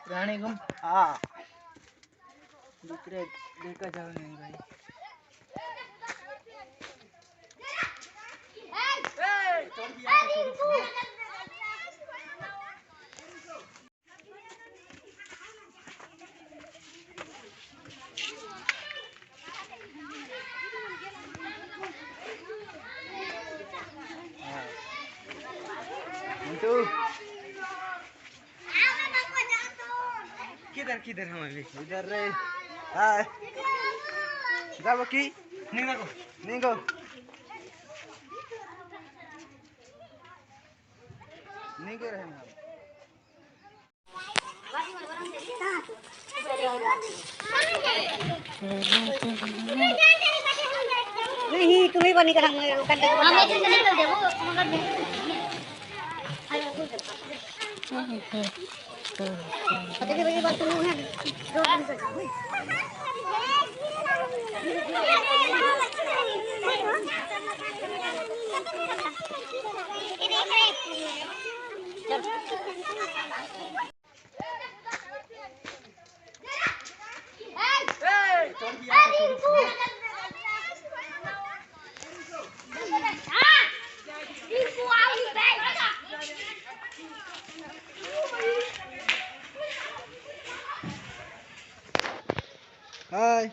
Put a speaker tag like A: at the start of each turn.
A: रानी गुम हाँ दूसरे देखा जाओ नहीं भाई किधर किधर हम अभी इधर रे हाय जाओ की निगो निगे रहे हम
B: नहीं तुम्हें बनी कर हम कर हमें से निकल दे वो पता नहीं बात तुम है दो दिन से
A: हाय